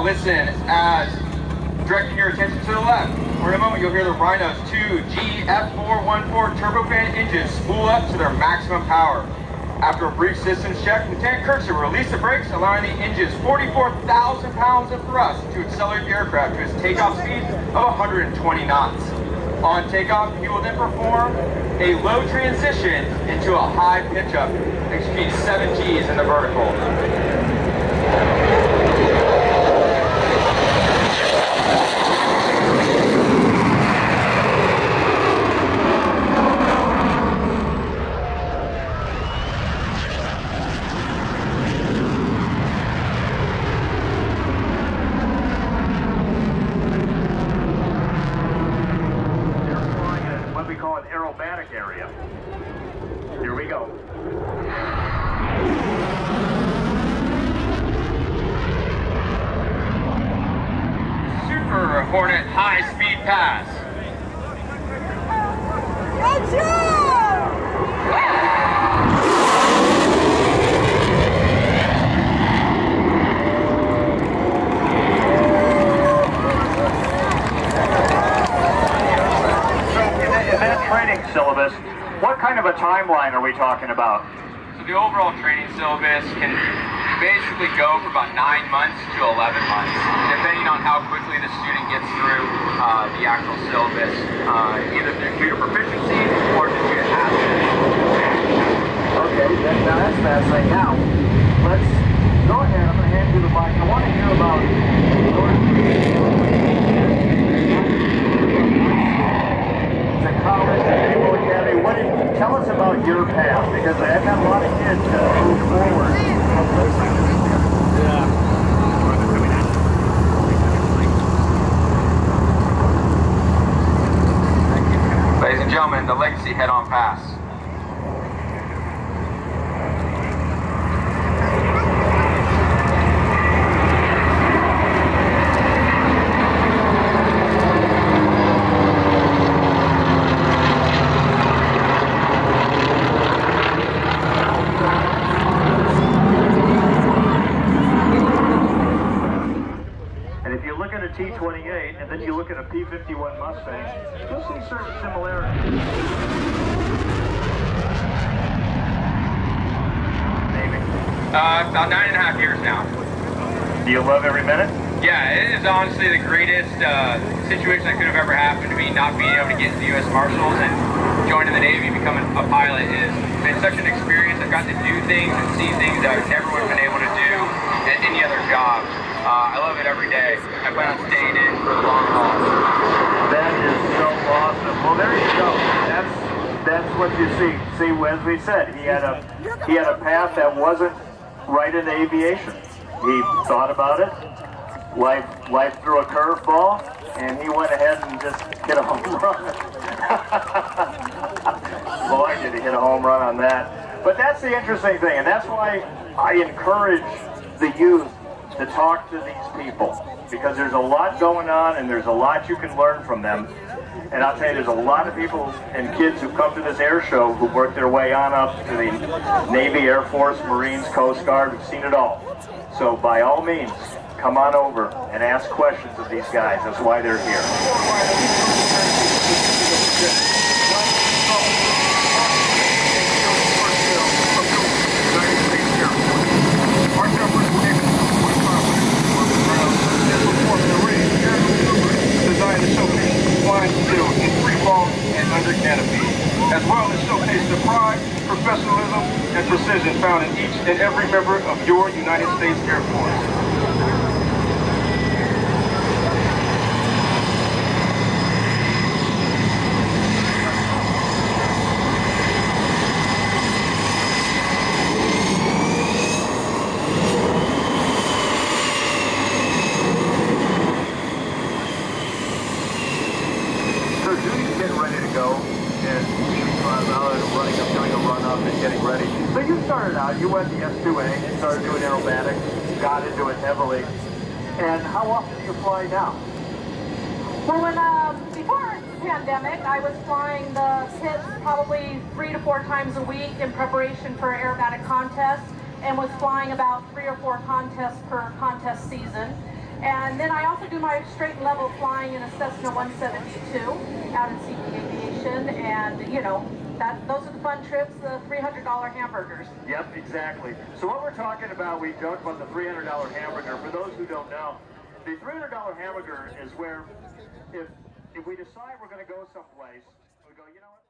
listen as directing your attention to the left. For a moment, you'll hear the Rhino's 2 GF414 turbofan engines spool up to their maximum power. After a brief systems check, Lieutenant Kirksey will release the brakes, allowing the engine's 44,000 pounds of thrust to accelerate the aircraft to its takeoff speed of 120 knots. On takeoff, he will then perform a low transition into a high pitch up, exceeding 7 Gs in the vertical. Area. Here we go. Super Hornet high-speed pass. Training syllabus, what kind of a timeline are we talking about? So the overall training syllabus can basically go for about 9 months to 11 months, depending on how quickly the student gets through the actual syllabus, either due to proficiency or due to absence. Okay, now that's fascinating. Now, let's go ahead. I'm going to hand you the mic. I want to hear about college and Naval Academy. Tell us about your path, because I've had a lot of kids move forward. Ladies and gentlemen, the Legacy head-on pass. T-28, and then you look at a P-51 Mustang, you'll see certain similarities. Maybe. About 9.5 years now. Do you love every minute? Yeah, it is honestly the greatest situation that could have ever happened to me, not being able to get into the U.S. Marshals and joining the Navy, becoming a pilot. It's been such an experience. I've got to do things and see things that I never would have been able to do at any other job. I love it every day. I plan on staying in for the long haul. That is so awesome. Well, there you go. That's what you see. See, as we said, he had a path that wasn't right in aviation. He thought about it. Life threw a curveball, and he went ahead and just hit a home run. Boy, did he hit a home run on that. But that's the interesting thing, and that's why I encourage the youth to talk to these people, because there's a lot going on and there's a lot you can learn from them. And I'll tell you, there's a lot of people and kids who come to this air show who work their way on up to the Navy, Air Force, Marines, Coast Guard. We've seen it all. So by all means, come on over and ask questions of these guys. That's why they're here. Designed to showcase flying skills in free fall and under canopy, as well as showcase the pride, professionalism, and precision found in each and every member of your United States Air Force. You went to S2A, started doing aerobatics, got into it heavily. And how often do you fly now? Well, before the pandemic, I was flying the pits probably 3 to 4 times a week in preparation for aerobatic contests, and was flying about 3 or 4 contests per contest season. And then I also do my straight and level flying in a Cessna 172 out in CP Aviation, and you know, those are the fun trips, the $300 hamburgers. Yep, exactly. So what we're talking about, we joked about the $300 hamburger. For those who don't know, the $300 hamburger is where if we decide we're going to go someplace, we go, you know what?